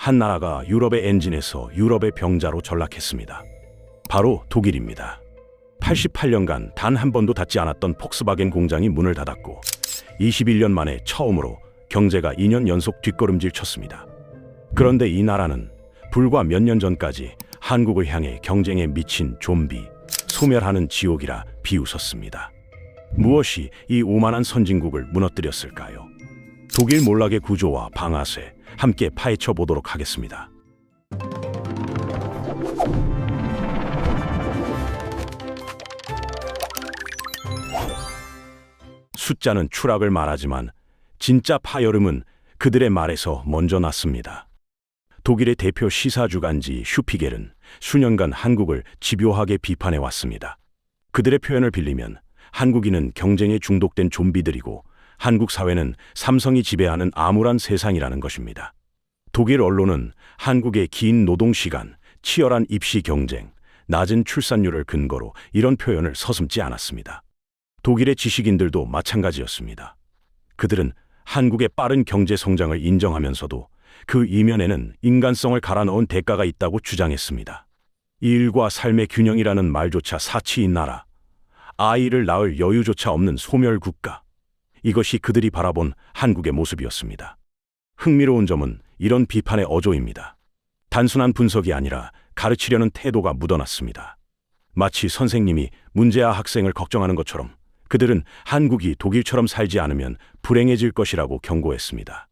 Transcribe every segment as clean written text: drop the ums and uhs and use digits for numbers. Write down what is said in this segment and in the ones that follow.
한 나라가 유럽의 엔진에서 유럽의 병자로 전락했습니다. 바로 독일입니다. 88년간 단 한 번도 닫지 않았던 폭스바겐 공장이 문을 닫았고 21년 만에 처음으로 경제가 2년 연속 뒷걸음질 쳤습니다. 그런데 이 나라는 불과 몇 년 전까지 한국을 향해 경쟁에 미친 좀비, 소멸하는 지옥이라 비웃었습니다. 무엇이 이 오만한 선진국을 무너뜨렸을까요? 독일 몰락의 구조와 방아쇠 함께 파헤쳐 보도록 하겠습니다. 숫자는 추락을 말하지만 진짜 파열음은 그들의 말에서 먼저 났습니다. 독일의 대표 시사주간지 슈피겔은 수년간 한국을 집요하게 비판해 왔습니다. 그들의 표현을 빌리면 한국인은 경쟁에 중독된 좀비들이고 한국 사회는 삼성이 지배하는 암울한 세상이라는 것입니다. 독일 언론은 한국의 긴 노동시간, 치열한 입시 경쟁, 낮은 출산율을 근거로 이런 표현을 서슴지 않았습니다. 독일의 지식인들도 마찬가지였습니다. 그들은 한국의 빠른 경제 성장을 인정하면서도 그 이면에는 인간성을 갈아넣은 대가가 있다고 주장했습니다. 일과 삶의 균형이라는 말조차 사치인 나라, 아이를 낳을 여유조차 없는 소멸 국가, 이것이 그들이 바라본 한국의 모습이었습니다. 흥미로운 점은 이런 비판의 어조입니다. 단순한 분석이 아니라 가르치려는 태도가 묻어났습니다. 마치 선생님이 문제아 학생을 걱정하는 것처럼 그들은 한국이 독일처럼 살지 않으면 불행해질 것이라고 경고했습니다.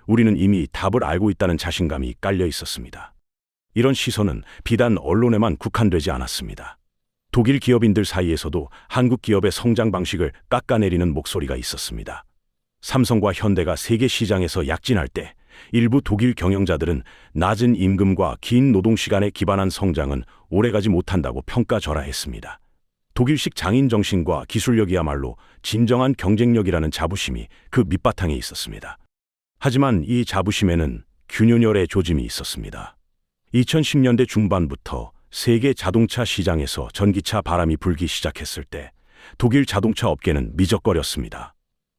우리는 이미 답을 알고 있다는 자신감이 깔려 있었습니다. 이런 시선은 비단 언론에만 국한되지 않았습니다. 독일 기업인들 사이에서도 한국 기업의 성장 방식을 깎아내리는 목소리가 있었습니다. 삼성과 현대가 세계 시장에서 약진할 때 일부 독일 경영자들은 낮은 임금과 긴 노동시간에 기반한 성장은 오래가지 못한다고 평가절하했습니다. 독일식 장인 정신과 기술력이야말로 진정한 경쟁력이라는 자부심이 그 밑바탕에 있었습니다. 하지만 이 자부심에는 균열의 조짐이 있었습니다. 2010년대 중반부터 세계 자동차 시장에서 전기차 바람이 불기 시작했을 때 독일 자동차 업계는 미적거렸습니다.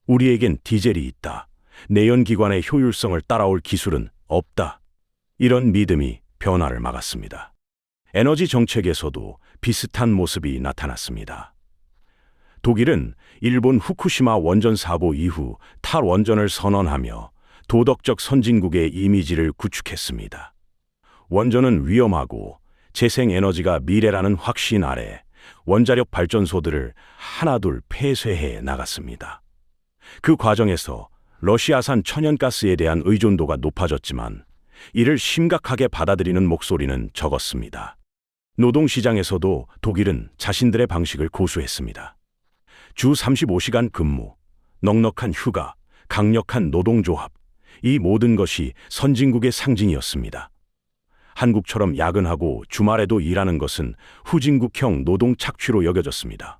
우리에겐 디젤이 있다. 내연기관의 효율성을 따라올 기술은 없다. 이런 믿음이 변화를 막았습니다. 에너지 정책에서도 비슷한 모습이 나타났습니다. 독일은 일본 후쿠시마 원전 사고 이후 탈원전을 선언하며 도덕적 선진국의 이미지를 구축했습니다. 원전은 위험하고 재생에너지가 미래라는 확신 아래 원자력 발전소들을 하나둘 폐쇄해 나갔습니다. 그 과정에서 러시아산 천연가스에 대한 의존도가 높아졌지만 이를 심각하게 받아들이는 목소리는 적었습니다. 노동시장에서도 독일은 자신들의 방식을 고수했습니다. 주 35시간 근무, 넉넉한 휴가, 강력한 노동조합, 이 모든 것이 선진국의 상징이었습니다. 한국처럼 야근하고 주말에도 일하는 것은 후진국형 노동 착취로 여겨졌습니다.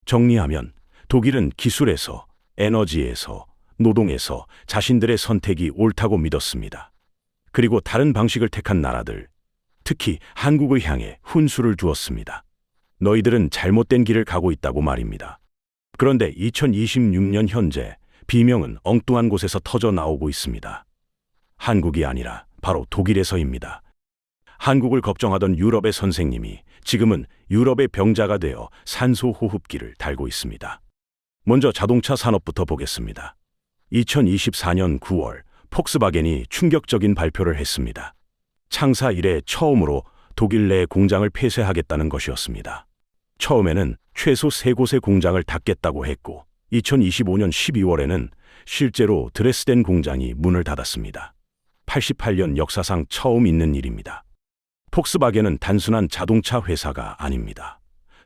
정리하면 독일은 기술에서, 에너지에서, 노동에서 자신들의 선택이 옳다고 믿었습니다. 그리고 다른 방식을 택한 나라들, 특히 한국을 향해 훈수를 두었습니다. 너희들은 잘못된 길을 가고 있다고 말입니다. 그런데 2026년 현재 비명은 엉뚱한 곳에서 터져 나오고 있습니다. 한국이 아니라 바로 독일에서입니다. 한국을 걱정하던 유럽의 선생님이 지금은 유럽의 병자가 되어 산소 호흡기를 달고 있습니다. 먼저 자동차 산업부터 보겠습니다. 2024년 9월 폭스바겐이 충격적인 발표를 했습니다. 창사 이래 처음으로 독일 내 공장을 폐쇄하겠다는 것이었습니다. 처음에는 최소 3곳의 공장을 닫겠다고 했고 2025년 12월에는 실제로 드레스덴 공장이 문을 닫았습니다. 88년 역사상 처음 있는 일입니다. 폭스바겐은 단순한 자동차 회사가 아닙니다.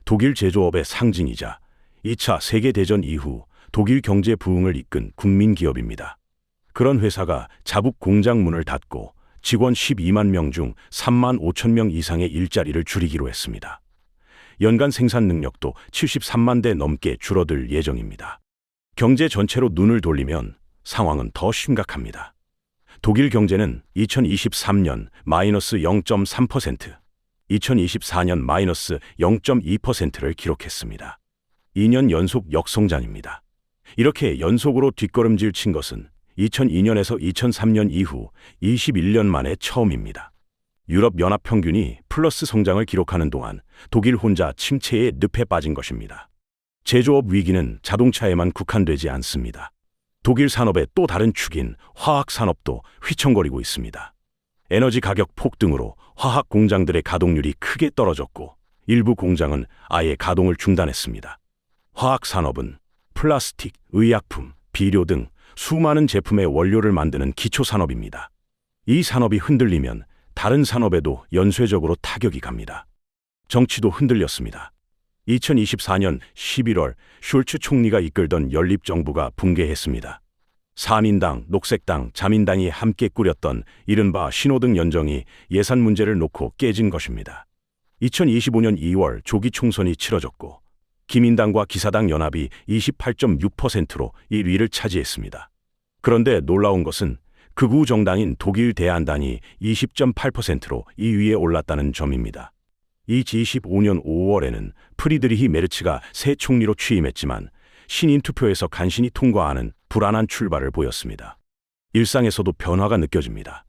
독일 제조업의 상징이자 2차 세계대전 이후 독일 경제 부흥을 이끈 국민 기업입니다. 그런 회사가 자북 공장 문을 닫고 직원 12만 명 중 3만 5천 명 이상의 일자리를 줄이기로 했습니다. 연간 생산 능력도 73만 대 넘게 줄어들 예정입니다. 경제 전체로 눈을 돌리면 상황은 더 심각합니다. 독일 경제는 2023년 마이너스 0.3%, 2024년 마이너스 0.2%를 기록했습니다. 2년 연속 역성장입니다. 이렇게 연속으로 뒷걸음질 친 것은 2002년에서 2003년 이후 21년 만에 처음입니다. 유럽 연합 평균이 플러스 성장을 기록하는 동안 독일 혼자 침체의 늪에 빠진 것입니다. 제조업 위기는 자동차에만 국한되지 않습니다. 독일 산업의 또 다른 축인 화학 산업도 휘청거리고 있습니다. 에너지 가격 폭등으로 화학 공장들의 가동률이 크게 떨어졌고 일부 공장은 아예 가동을 중단했습니다. 화학 산업은 플라스틱, 의약품, 비료 등 수많은 제품의 원료를 만드는 기초 산업입니다. 이 산업이 흔들리면 다른 산업에도 연쇄적으로 타격이 갑니다. 정치도 흔들렸습니다. 2024년 11월 숄츠 총리가 이끌던 연립정부가 붕괴했습니다. 사민당, 녹색당, 자민당이 함께 꾸렸던 이른바 신호등 연정이 예산 문제를 놓고 깨진 것입니다. 2025년 2월 조기 총선이 치러졌고 기민당과 기사당 연합이 28.6%로 1위를 차지했습니다. 그런데 놀라운 것은 극우 정당인 독일 대안당이 20.8%로 2위에 올랐다는 점입니다. 2025년 5월에는 프리드리히 메르츠가 새 총리로 취임했지만 신인 투표에서 간신히 통과하는 불안한 출발을 보였습니다. 일상에서도 변화가 느껴집니다.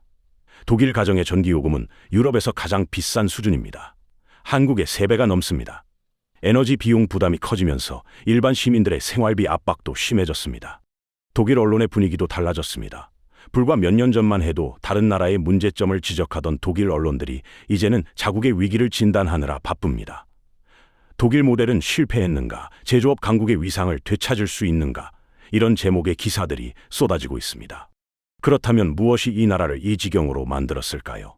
독일 가정의 전기요금은 유럽에서 가장 비싼 수준입니다. 한국의 3배가 넘습니다. 에너지 비용 부담이 커지면서 일반 시민들의 생활비 압박도 심해졌습니다. 독일 언론의 분위기도 달라졌습니다. 불과 몇 년 전만 해도 다른 나라의 문제점을 지적하던 독일 언론들이 이제는 자국의 위기를 진단하느라 바쁩니다. 독일 모델은 실패했는가? 제조업 강국의 위상을 되찾을 수 있는가? 이런 제목의 기사들이 쏟아지고 있습니다. 그렇다면 무엇이 이 나라를 이 지경으로 만들었을까요?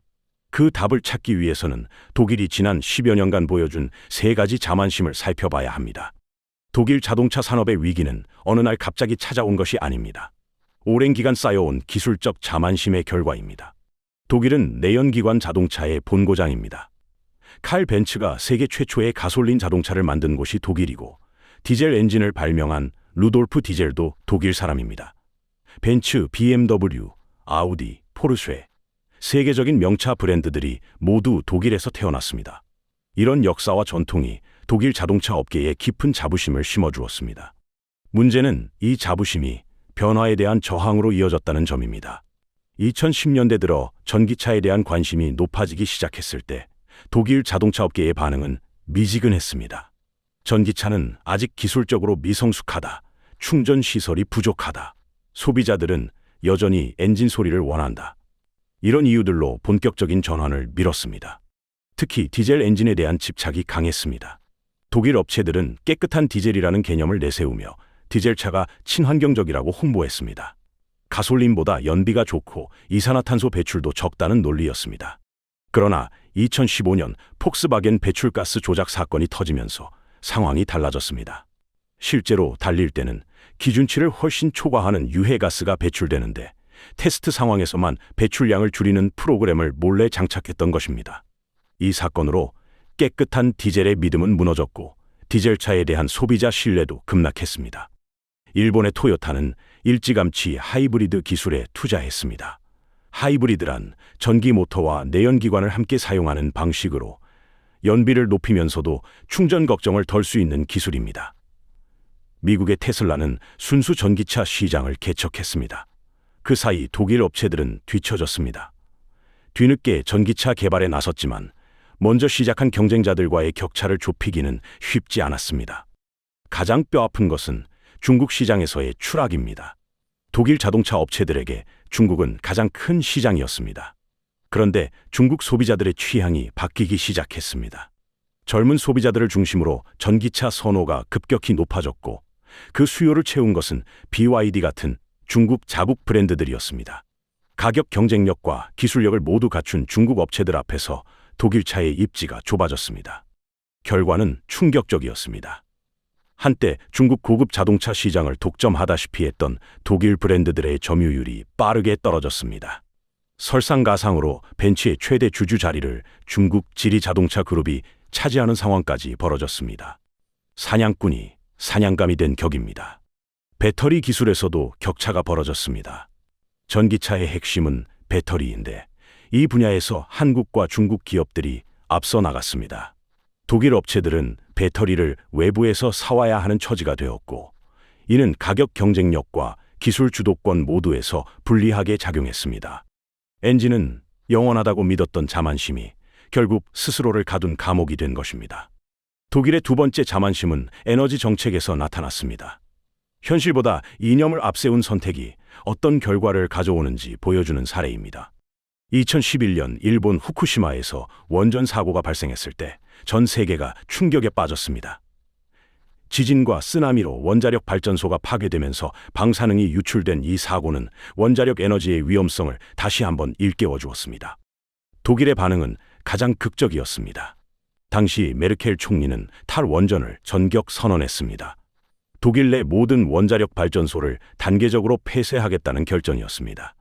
그 답을 찾기 위해서는 독일이 지난 10여 년간 보여준 3가지 자만심을 살펴봐야 합니다. 독일 자동차 산업의 위기는 어느 날 갑자기 찾아온 것이 아닙니다. 오랜 기간 쌓여온 기술적 자만심의 결과입니다. 독일은 내연기관 자동차의 본고장입니다. 칼 벤츠가 세계 최초의 가솔린 자동차를 만든 곳이 독일이고 디젤 엔진을 발명한 루돌프 디젤도 독일 사람입니다. 벤츠, BMW, 아우디, 포르쉐, 세계적인 명차 브랜드들이 모두 독일에서 태어났습니다. 이런 역사와 전통이 독일 자동차 업계에 깊은 자부심을 심어주었습니다. 문제는 이 자부심이 변화에 대한 저항으로 이어졌다는 점입니다. 2010년대 들어 전기차에 대한 관심이 높아지기 시작했을 때 독일 자동차 업계의 반응은 미지근했습니다. 전기차는 아직 기술적으로 미성숙하다, 충전 시설이 부족하다, 소비자들은 여전히 엔진 소리를 원한다. 이런 이유들로 본격적인 전환을 미뤘습니다. 특히 디젤 엔진에 대한 집착이 강했습니다. 독일 업체들은 깨끗한 디젤이라는 개념을 내세우며 디젤차가 친환경적이라고 홍보했습니다. 가솔린보다 연비가 좋고 이산화탄소 배출도 적다는 논리였습니다. 그러나 2015년 폭스바겐 배출가스 조작 사건이 터지면서 상황이 달라졌습니다. 실제로 달릴 때는 기준치를 훨씬 초과하는 유해가스가 배출되는데 테스트 상황에서만 배출량을 줄이는 프로그램을 몰래 장착했던 것입니다. 이 사건으로 깨끗한 디젤의 믿음은 무너졌고 디젤차에 대한 소비자 신뢰도 급락했습니다. 일본의 토요타는 일찌감치 하이브리드 기술에 투자했습니다. 하이브리드란 전기 모터와 내연기관을 함께 사용하는 방식으로 연비를 높이면서도 충전 걱정을 덜 수 있는 기술입니다. 미국의 테슬라는 순수 전기차 시장을 개척했습니다. 그 사이 독일 업체들은 뒤처졌습니다. 뒤늦게 전기차 개발에 나섰지만 먼저 시작한 경쟁자들과의 격차를 좁히기는 쉽지 않았습니다. 가장 뼈아픈 것은 중국 시장에서의 추락입니다. 독일 자동차 업체들에게 중국은 가장 큰 시장이었습니다. 그런데 중국 소비자들의 취향이 바뀌기 시작했습니다. 젊은 소비자들을 중심으로 전기차 선호가 급격히 높아졌고 그 수요를 채운 것은 BYD 같은 중국 자국 브랜드들이었습니다. 가격 경쟁력과 기술력을 모두 갖춘 중국 업체들 앞에서 독일차의 입지가 좁아졌습니다. 결과는 충격적이었습니다. 한때 중국 고급 자동차 시장을 독점하다시피 했던 독일 브랜드들의 점유율이 빠르게 떨어졌습니다. 설상가상으로 벤츠의 최대 주주 자리를 중국 지리 자동차 그룹이 차지하는 상황까지 벌어졌습니다. 사냥꾼이 사냥감이 된 격입니다. 배터리 기술에서도 격차가 벌어졌습니다. 전기차의 핵심은 배터리인데 이 분야에서 한국과 중국 기업들이 앞서 나갔습니다. 독일 업체들은 배터리를 외부에서 사와야 하는 처지가 되었고 이는 가격 경쟁력과 기술 주도권 모두에서 불리하게 작용했습니다. 엔진은 영원하다고 믿었던 자만심이 결국 스스로를 가둔 감옥이 된 것입니다. 독일의 두 번째 자만심은 에너지 정책에서 나타났습니다. 현실보다 이념을 앞세운 선택이 어떤 결과를 가져오는지 보여주는 사례입니다. 2011년 일본 후쿠시마에서 원전 사고가 발생했을 때 전 세계가 충격에 빠졌습니다. 지진과 쓰나미로 원자력 발전소가 파괴되면서 방사능이 유출된 이 사고는 원자력 에너지의 위험성을 다시 한번 일깨워 주었습니다. 독일의 반응은 가장 극적이었습니다. 당시 메르켈 총리는 탈원전을 전격 선언했습니다. 독일 내 모든 원자력 발전소를 단계적으로 폐쇄하겠다는 결정이었습니다.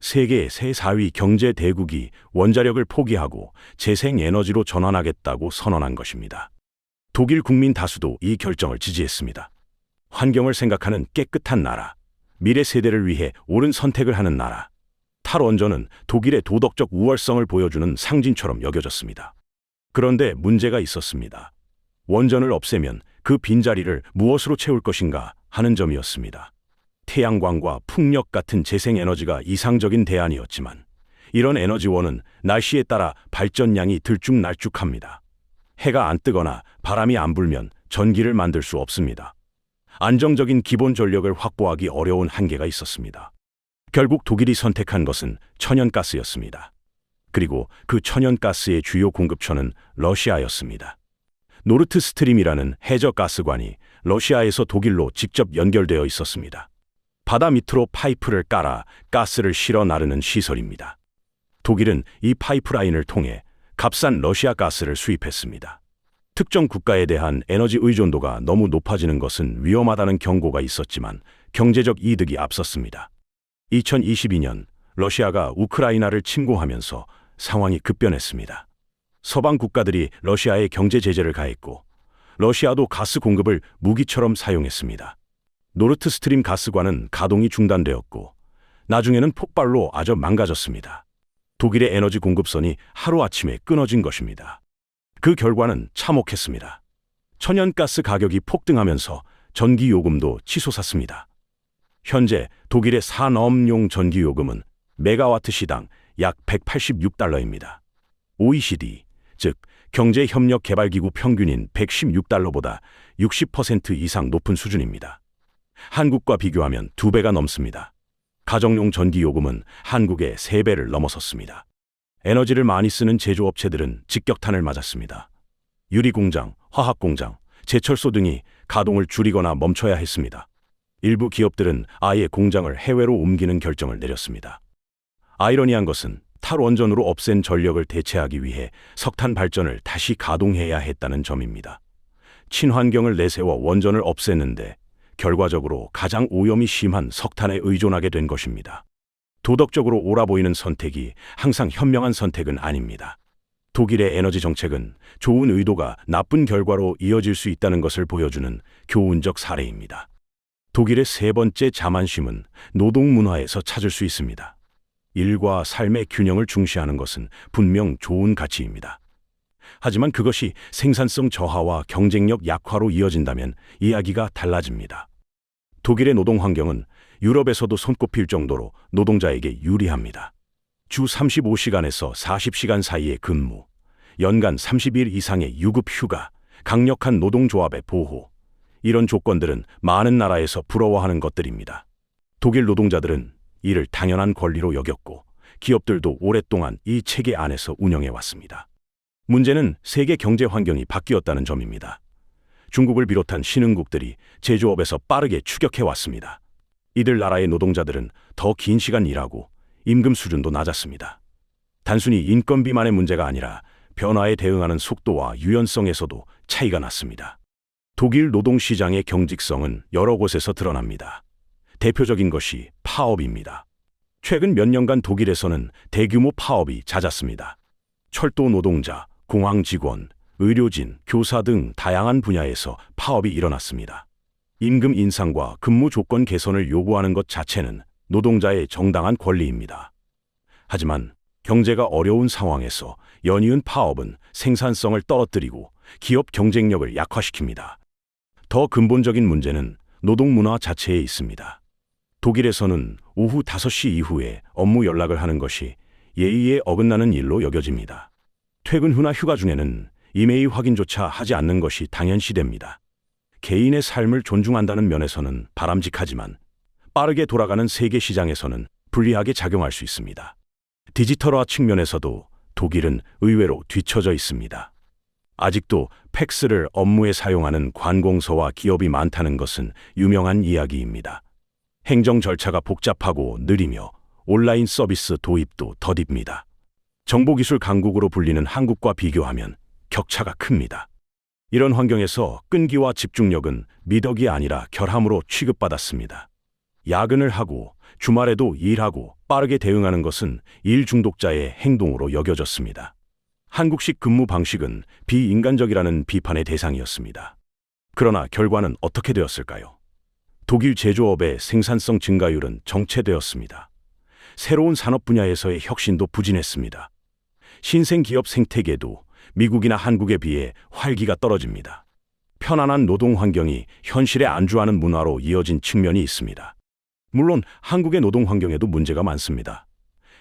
세계의 새 4위 경제 대국이 원자력을 포기하고 재생에너지로 전환하겠다고 선언한 것입니다. 독일 국민 다수도 이 결정을 지지했습니다. 환경을 생각하는 깨끗한 나라, 미래 세대를 위해 옳은 선택을 하는 나라. 탈원전은 독일의 도덕적 우월성을 보여주는 상징처럼 여겨졌습니다. 그런데 문제가 있었습니다. 원전을 없애면 그 빈자리를 무엇으로 채울 것인가 하는 점이었습니다. 태양광과 풍력 같은 재생에너지가 이상적인 대안이었지만 이런 에너지원은 날씨에 따라 발전량이 들쭉날쭉합니다. 해가 안 뜨거나 바람이 안 불면 전기를 만들 수 없습니다. 안정적인 기본 전력을 확보하기 어려운 한계가 있었습니다. 결국 독일이 선택한 것은 천연가스였습니다. 그리고 그 천연가스의 주요 공급처는 러시아였습니다. 노르트 스트림이라는 해저 가스관이 러시아에서 독일로 직접 연결되어 있었습니다. 바다 밑으로 파이프를 깔아 가스를 실어 나르는 시설입니다. 독일은 이 파이프라인을 통해 값싼 러시아 가스를 수입했습니다. 특정 국가에 대한 에너지 의존도가 너무 높아지는 것은 위험하다는 경고가 있었지만 경제적 이득이 앞섰습니다. 2022년 러시아가 우크라이나를 침공하면서 상황이 급변했습니다. 서방 국가들이 러시아에 경제 제재를 가했고 러시아도 가스 공급을 무기처럼 사용했습니다. 노르트 스트림 가스관은 가동이 중단되었고 나중에는 폭발로 아주 망가졌습니다. 독일의 에너지 공급선이 하루아침에 끊어진 것입니다. 그 결과는 참혹했습니다. 천연가스 가격이 폭등하면서 전기요금도 치솟았습니다. 현재 독일의 산업용 전기요금은 메가와트 시당 약 186달러입니다. OECD, 즉 경제협력개발기구 평균인 116달러보다 60% 이상 높은 수준입니다. 한국과 비교하면 2배가 넘습니다. 가정용 전기요금은 한국의 3배를 넘어섰습니다. 에너지를 많이 쓰는 제조업체들은 직격탄을 맞았습니다. 유리공장, 화학공장, 제철소 등이 가동을 줄이거나 멈춰야 했습니다. 일부 기업들은 아예 공장을 해외로 옮기는 결정을 내렸습니다. 아이러니한 것은 탈원전으로 없앤 전력을 대체하기 위해 석탄 발전을 다시 가동해야 했다는 점입니다. 친환경을 내세워 원전을 없앴는데 결과적으로 가장 오염이 심한 석탄에 의존하게 된 것입니다. 도덕적으로 옳아 보이는 선택이 항상 현명한 선택은 아닙니다. 독일의 에너지 정책은 좋은 의도가 나쁜 결과로 이어질 수 있다는 것을 보여주는 교훈적 사례입니다. 독일의 세 번째 자만심은 노동 문화에서 찾을 수 있습니다. 일과 삶의 균형을 중시하는 것은 분명 좋은 가치입니다. 하지만 그것이 생산성 저하와 경쟁력 약화로 이어진다면 이야기가 달라집니다. 독일의 노동 환경은 유럽에서도 손꼽힐 정도로 노동자에게 유리합니다. 주 35시간에서 40시간 사이의 근무, 연간 30일 이상의 유급 휴가, 강력한 노동조합의 보호, 이런 조건들은 많은 나라에서 부러워하는 것들입니다. 독일 노동자들은 이를 당연한 권리로 여겼고 기업들도 오랫동안 이 체계 안에서 운영해왔습니다. 문제는 세계 경제 환경이 바뀌었다는 점입니다. 중국을 비롯한 신흥국들이 제조업에서 빠르게 추격해왔습니다. 이들 나라의 노동자들은 더 긴 시간 일하고 임금 수준도 낮았습니다. 단순히 인건비만의 문제가 아니라 변화에 대응하는 속도와 유연성에서도 차이가 났습니다. 독일 노동시장의 경직성은 여러 곳에서 드러납니다. 대표적인 것이 파업입니다. 최근 몇 년간 독일에서는 대규모 파업이 잦았습니다. 철도 노동자, 공항 직원, 의료진, 교사 등 다양한 분야에서 파업이 일어났습니다. 임금 인상과 근무 조건 개선을 요구하는 것 자체는 노동자의 정당한 권리입니다. 하지만 경제가 어려운 상황에서 연이은 파업은 생산성을 떨어뜨리고 기업 경쟁력을 약화시킵니다. 더 근본적인 문제는 노동 문화 자체에 있습니다. 독일에서는 오후 5시 이후에 업무 연락을 하는 것이 예의에 어긋나는 일로 여겨집니다. 퇴근 후나 휴가 중에는 이메일 확인조차 하지 않는 것이 당연시됩니다. 개인의 삶을 존중한다는 면에서는 바람직하지만 빠르게 돌아가는 세계 시장에서는 불리하게 작용할 수 있습니다. 디지털화 측면에서도 독일은 의외로 뒤처져 있습니다. 아직도 팩스를 업무에 사용하는 관공서와 기업이 많다는 것은 유명한 이야기입니다. 행정 절차가 복잡하고 느리며 온라인 서비스 도입도 더딥니다. 정보기술 강국으로 불리는 한국과 비교하면 격차가 큽니다. 이런 환경에서 끈기와 집중력은 미덕이 아니라 결함으로 취급받았습니다. 야근을 하고 주말에도 일하고 빠르게 대응하는 것은 일 중독자의 행동으로 여겨졌습니다. 한국식 근무 방식은 비인간적이라는 비판의 대상이었습니다. 그러나 결과는 어떻게 되었을까요? 독일 제조업의 생산성 증가율은 정체되었습니다. 새로운 산업 분야에서의 혁신도 부진했습니다. 신생 기업 생태계도 미국이나 한국에 비해 활기가 떨어집니다. 편안한 노동 환경이 현실에 안주하는 문화로 이어진 측면이 있습니다. 물론 한국의 노동 환경에도 문제가 많습니다.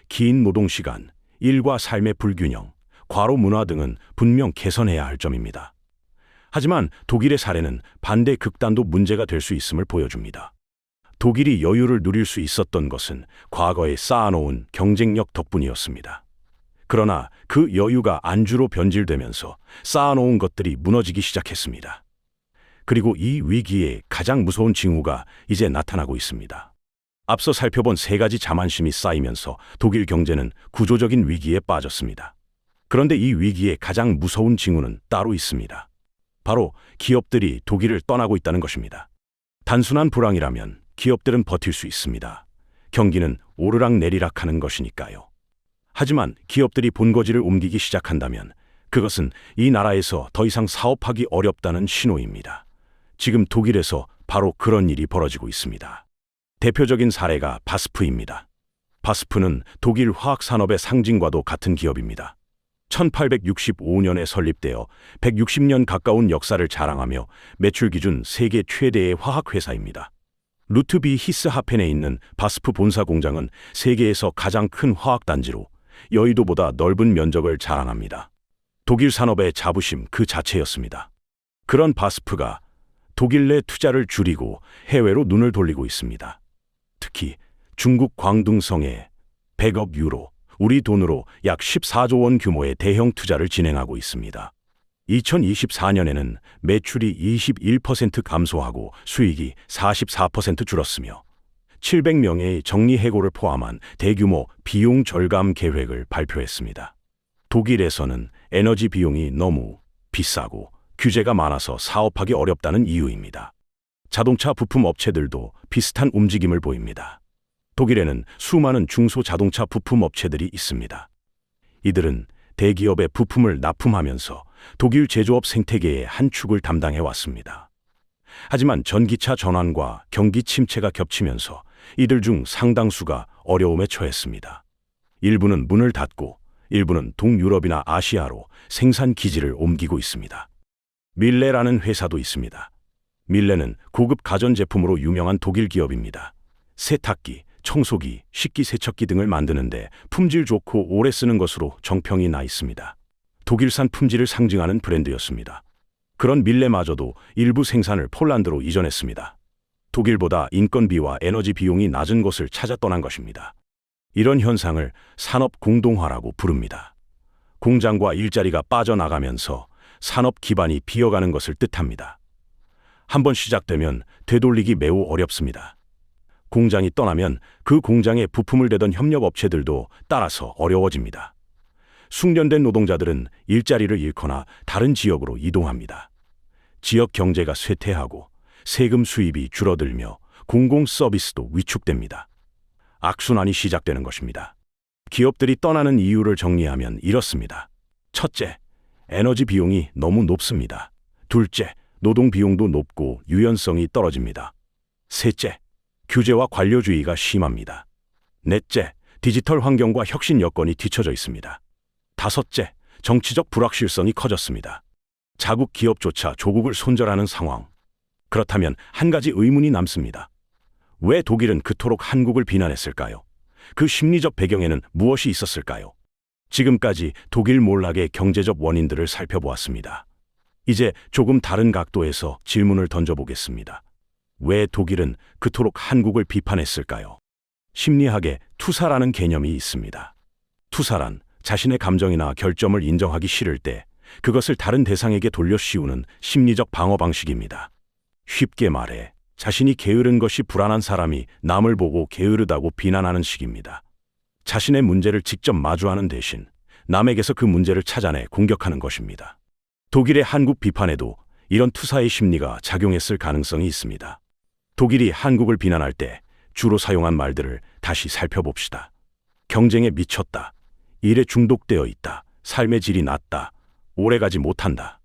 긴 노동 시간, 일과 삶의 불균형, 과로 문화 등은 분명 개선해야 할 점입니다. 하지만 독일의 사례는 반대 극단도 문제가 될 수 있음을 보여줍니다. 독일이 여유를 누릴 수 있었던 것은 과거에 쌓아놓은 경쟁력 덕분이었습니다. 그러나 그 여유가 안주로 변질되면서 쌓아놓은 것들이 무너지기 시작했습니다. 그리고 이 위기의 가장 무서운 징후가 이제 나타나고 있습니다. 앞서 살펴본 세 가지 자만심이 쌓이면서 독일 경제는 구조적인 위기에 빠졌습니다. 그런데 이 위기의 가장 무서운 징후는 따로 있습니다. 바로 기업들이 독일을 떠나고 있다는 것입니다. 단순한 불황이라면 기업들은 버틸 수 있습니다. 경기는 오르락내리락 하는 것이니까요. 하지만 기업들이 본거지를 옮기기 시작한다면 그것은 이 나라에서 더 이상 사업하기 어렵다는 신호입니다. 지금 독일에서 바로 그런 일이 벌어지고 있습니다. 대표적인 사례가 바스프입니다. 바스프는 독일 화학산업의 상징과도 같은 기업입니다. 1865년에 설립되어 160년 가까운 역사를 자랑하며 매출 기준 세계 최대의 화학회사입니다. 루트비 히스하펜에 있는 바스프 본사 공장은 세계에서 가장 큰 화학단지로 여의도보다 넓은 면적을 자랑합니다. 독일 산업의 자부심 그 자체였습니다. 그런 바스프가 독일 내 투자를 줄이고 해외로 눈을 돌리고 있습니다. 특히 중국 광둥성에 100억 유로, 우리 돈으로 약 14조 원 규모의 대형 투자를 진행하고 있습니다. 2024년에는 매출이 21% 감소하고 수익이 44% 줄었으며 700명의 정리해고를 포함한 대규모 비용 절감 계획을 발표했습니다. 독일에서는 에너지 비용이 너무 비싸고 규제가 많아서 사업하기 어렵다는 이유입니다. 자동차 부품 업체들도 비슷한 움직임을 보입니다. 독일에는 수많은 중소자동차 부품 업체들이 있습니다. 이들은 대기업의 부품을 납품하면서 독일 제조업 생태계의 한 축을 담당해 왔습니다. 하지만 전기차 전환과 경기 침체가 겹치면서 이들 중 상당수가 어려움에 처했습니다. 일부는 문을 닫고 일부는 동유럽이나 아시아로 생산 기지를 옮기고 있습니다. 밀레라는 회사도 있습니다. 밀레는 고급 가전제품으로 유명한 독일 기업입니다. 세탁기, 청소기, 식기세척기 등을 만드는데 품질 좋고 오래 쓰는 것으로 정평이 나 있습니다. 독일산 품질을 상징하는 브랜드였습니다. 그런 밀레마저도 일부 생산을 폴란드로 이전했습니다. 독일보다 인건비와 에너지 비용이 낮은 곳을 찾아 떠난 것입니다. 이런 현상을 산업 공동화라고 부릅니다. 공장과 일자리가 빠져나가면서 산업 기반이 비어가는 것을 뜻합니다. 한번 시작되면 되돌리기 매우 어렵습니다. 공장이 떠나면 그 공장에 부품을 대던 협력업체들도 따라서 어려워집니다. 숙련된 노동자들은 일자리를 잃거나 다른 지역으로 이동합니다. 지역 경제가 쇠퇴하고 세금 수입이 줄어들며 공공 서비스도 위축됩니다. 악순환이 시작되는 것입니다. 기업들이 떠나는 이유를 정리하면 이렇습니다. 첫째, 에너지 비용이 너무 높습니다. 둘째, 노동 비용도 높고 유연성이 떨어집니다. 셋째, 규제와 관료주의가 심합니다. 넷째, 디지털 환경과 혁신 여건이 뒤처져 있습니다. 다섯째, 정치적 불확실성이 커졌습니다. 자국 기업조차 조국을 손절하는 상황. 그렇다면 한 가지 의문이 남습니다. 왜 독일은 그토록 한국을 비난했을까요? 그 심리적 배경에는 무엇이 있었을까요? 지금까지 독일 몰락의 경제적 원인들을 살펴보았습니다. 이제 조금 다른 각도에서 질문을 던져보겠습니다. 왜 독일은 그토록 한국을 비판했을까요? 심리학에 투사라는 개념이 있습니다. 투사란 자신의 감정이나 결점을 인정하기 싫을 때 그것을 다른 대상에게 돌려 씌우는 심리적 방어 방식입니다. 쉽게 말해 자신이 게으른 것이 불안한 사람이 남을 보고 게으르다고 비난하는 식입니다. 자신의 문제를 직접 마주하는 대신 남에게서 그 문제를 찾아내 공격하는 것입니다. 독일의 한국 비판에도 이런 투사의 심리가 작용했을 가능성이 있습니다. 독일이 한국을 비난할 때 주로 사용한 말들을 다시 살펴봅시다. 경쟁에 미쳤다. 일에 중독되어 있다. 삶의 질이 낮다. 오래가지 못한다.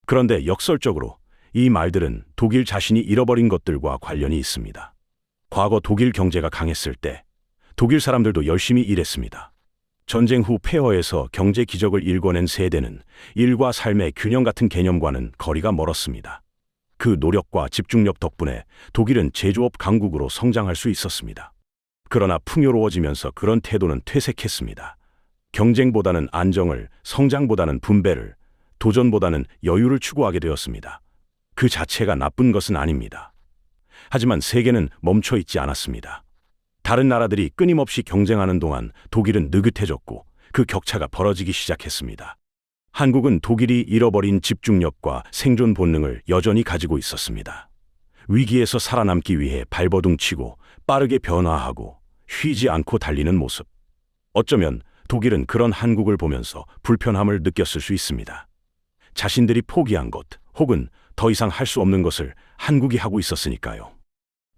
그런데 역설적으로 이 말들은 독일 자신이 잃어버린 것들과 관련이 있습니다. 과거 독일 경제가 강했을 때 독일 사람들도 열심히 일했습니다. 전쟁 후 폐허에서 경제 기적을 일궈낸 세대는 일과 삶의 균형 같은 개념과는 거리가 멀었습니다. 그 노력과 집중력 덕분에 독일은 제조업 강국으로 성장할 수 있었습니다. 그러나 풍요로워지면서 그런 태도는 퇴색했습니다. 경쟁보다는 안정을, 성장보다는 분배를, 도전보다는 여유를 추구하게 되었습니다. 그 자체가 나쁜 것은 아닙니다. 하지만 세계는 멈춰 있지 않았습니다. 다른 나라들이 끊임없이 경쟁하는 동안 독일은 느긋해졌고 그 격차가 벌어지기 시작했습니다. 한국은 독일이 잃어버린 집중력과 생존 본능을 여전히 가지고 있었습니다. 위기에서 살아남기 위해 발버둥치고 빠르게 변화하고 쉬지 않고 달리는 모습. 어쩌면 독일은 그런 한국을 보면서 불편함을 느꼈을 수 있습니다. 자신들이 포기한 것 혹은 더 이상 할 수 없는 것을 한국이 하고 있었으니까요.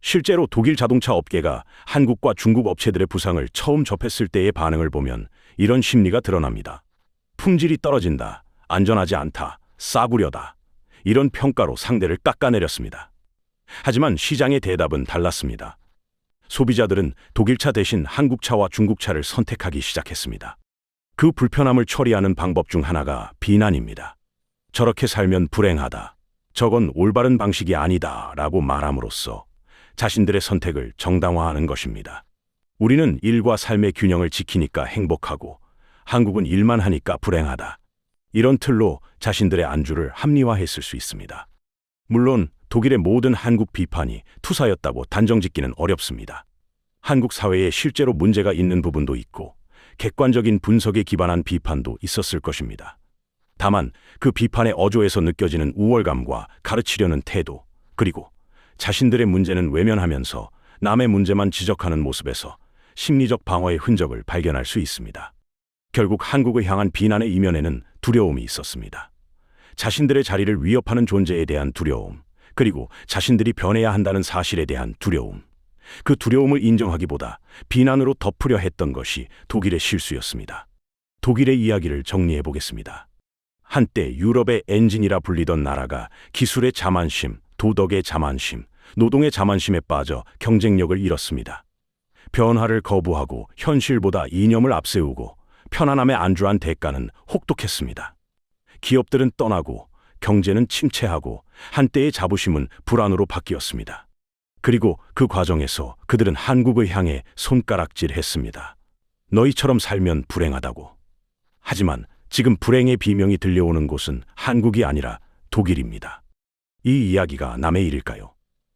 실제로 독일 자동차 업계가 한국과 중국 업체들의 부상을 처음 접했을 때의 반응을 보면 이런 심리가 드러납니다. 품질이 떨어진다, 안전하지 않다, 싸구려다. 이런 평가로 상대를 깎아내렸습니다. 하지만 시장의 대답은 달랐습니다. 소비자들은 독일차 대신 한국차와 중국차를 선택하기 시작했습니다. 그 불편함을 처리하는 방법 중 하나가 비난입니다. 저렇게 살면 불행하다. 저건 올바른 방식이 아니다. 라고 말함으로써 자신들의 선택을 정당화하는 것입니다. 우리는 일과 삶의 균형을 지키니까 행복하고 한국은 일만 하니까 불행하다. 이런 틀로 자신들의 안주를 합리화했을 수 있습니다. 물론 독일의 모든 한국 비판이 투사였다고 단정짓기는 어렵습니다. 한국 사회에 실제로 문제가 있는 부분도 있고 객관적인 분석에 기반한 비판도 있었을 것입니다. 다만 그 비판의 어조에서 느껴지는 우월감과 가르치려는 태도, 그리고 자신들의 문제는 외면하면서 남의 문제만 지적하는 모습에서 심리적 방어의 흔적을 발견할 수 있습니다. 결국 한국을 향한 비난의 이면에는 두려움이 있었습니다. 자신들의 자리를 위협하는 존재에 대한 두려움, 그리고 자신들이 변해야 한다는 사실에 대한 두려움. 그 두려움을 인정하기보다 비난으로 덮으려 했던 것이 독일의 실수였습니다. 독일의 이야기를 정리해 보겠습니다. 한때 유럽의 엔진이라 불리던 나라가 기술의 자만심, 도덕의 자만심, 노동의 자만심에 빠져 경쟁력을 잃었습니다. 변화를 거부하고 현실보다 이념을 앞세우고 편안함에 안주한 대가는 혹독했습니다. 기업들은 떠나고 경제는 침체하고 한때의 자부심은 불안으로 바뀌었습니다. 그리고 그 과정에서 그들은 한국을 향해 손가락질했습니다. 너희처럼 살면 불행하다고. 하지만 지금 불행의 비명이 들려오는 곳은 한국이 아니라 독일입니다. 이 이야기가 남의 일일까요?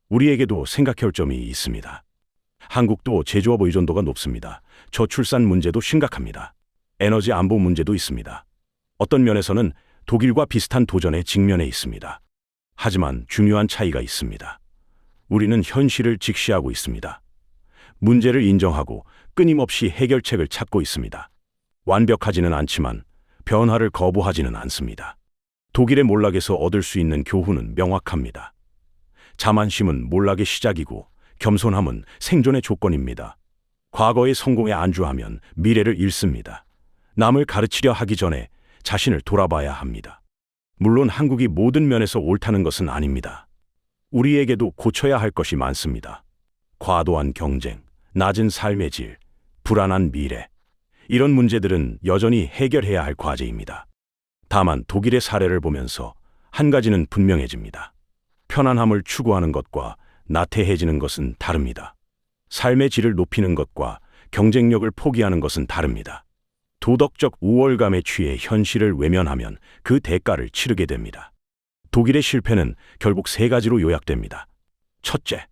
우리에게도 생각할 점이 있습니다. 한국도 제조업 의존도가 높습니다. 저출산 문제도 심각합니다. 에너지 안보 문제도 있습니다. 어떤 면에서는 독일과 비슷한 도전에 직면해 있습니다. 하지만 중요한 차이가 있습니다. 우리는 현실을 직시하고 있습니다. 문제를 인정하고 끊임없이 해결책을 찾고 있습니다. 완벽하지는 않지만 변화를 거부하지는 않습니다. 독일의 몰락에서 얻을 수 있는 교훈은 명확합니다. 자만심은 몰락의 시작이고 겸손함은 생존의 조건입니다. 과거의 성공에 안주하면 미래를 잃습니다. 남을 가르치려 하기 전에 자신을 돌아봐야 합니다. 물론 한국이 모든 면에서 옳다는 것은 아닙니다. 우리에게도 고쳐야 할 것이 많습니다. 과도한 경쟁, 낮은 삶의 질, 불안한 미래. 이런 문제들은 여전히 해결해야 할 과제입니다. 다만 독일의 사례를 보면서 한 가지는 분명해집니다. 편안함을 추구하는 것과 나태해지는 것은 다릅니다. 삶의 질을 높이는 것과 경쟁력을 포기하는 것은 다릅니다. 도덕적 우월감에 취해 현실을 외면하면 그 대가를 치르게 됩니다. 독일의 실패는 결국 세 가지로 요약됩니다. 첫째,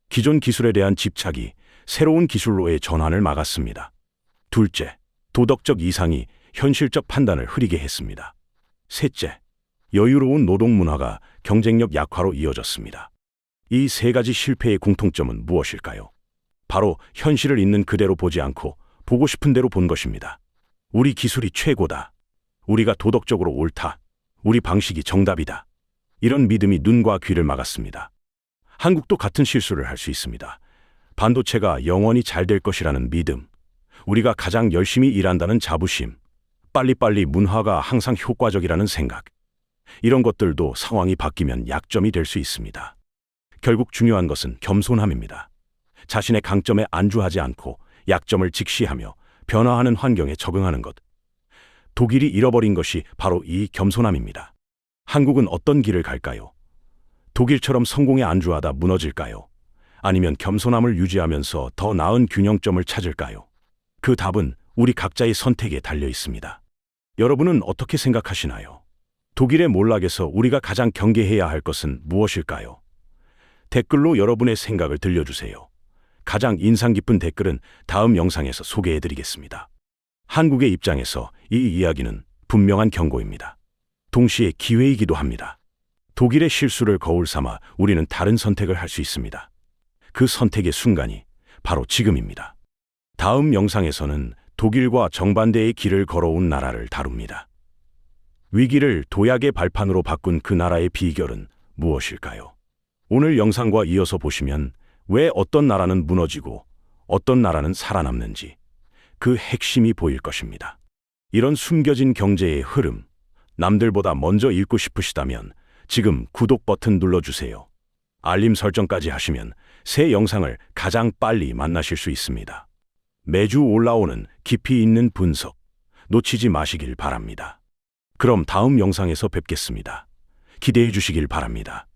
기존 기술에 대한 집착이 새로운 기술로의 전환을 막았습니다. 둘째, 도덕적 이상이 현실적 판단을 흐리게 했습니다. 셋째, 여유로운 노동 문화가 경쟁력 약화로 이어졌습니다. 이 세 가지 실패의 공통점은 무엇일까요? 바로 현실을 있는 그대로 보지 않고 보고 싶은 대로 본 것입니다. 우리 기술이 최고다. 우리가 도덕적으로 옳다. 우리 방식이 정답이다. 이런 믿음이 눈과 귀를 막았습니다. 한국도 같은 실수를 할 수 있습니다. 반도체가 영원히 잘 될 것이라는 믿음, 우리가 가장 열심히 일한다는 자부심, 빨리빨리 문화가 항상 효과적이라는 생각, 이런 것들도 상황이 바뀌면 약점이 될 수 있습니다. 결국 중요한 것은 겸손함입니다. 자신의 강점에 안주하지 않고 약점을 직시하며 변화하는 환경에 적응하는 것. 독일이 잃어버린 것이 바로 이 겸손함입니다. 한국은 어떤 길을 갈까요? 독일처럼 성공에 안주하다 무너질까요? 아니면 겸손함을 유지하면서 더 나은 균형점을 찾을까요? 그 답은 우리 각자의 선택에 달려 있습니다. 여러분은 어떻게 생각하시나요? 독일의 몰락에서 우리가 가장 경계해야 할 것은 무엇일까요? 댓글로 여러분의 생각을 들려주세요. 가장 인상 깊은 댓글은 다음 영상에서 소개해드리겠습니다. 한국의 입장에서 이 이야기는 분명한 경고입니다. 동시에 기회이기도 합니다. 독일의 실수를 거울 삼아 우리는 다른 선택을 할 수 있습니다. 그 선택의 순간이 바로 지금입니다. 다음 영상에서는 독일과 정반대의 길을 걸어온 나라를 다룹니다. 위기를 도약의 발판으로 바꾼 그 나라의 비결은 무엇일까요? 오늘 영상과 이어서 보시면 왜 어떤 나라는 무너지고 어떤 나라는 살아남는지 그 핵심이 보일 것입니다. 이런 숨겨진 경제의 흐름, 남들보다 먼저 읽고 싶으시다면 지금 구독 버튼 눌러주세요. 알림 설정까지 하시면 새 영상을 가장 빨리 만나실 수 있습니다. 매주 올라오는 깊이 있는 분석, 놓치지 마시길 바랍니다. 그럼 다음 영상에서 뵙겠습니다. 기대해 주시길 바랍니다.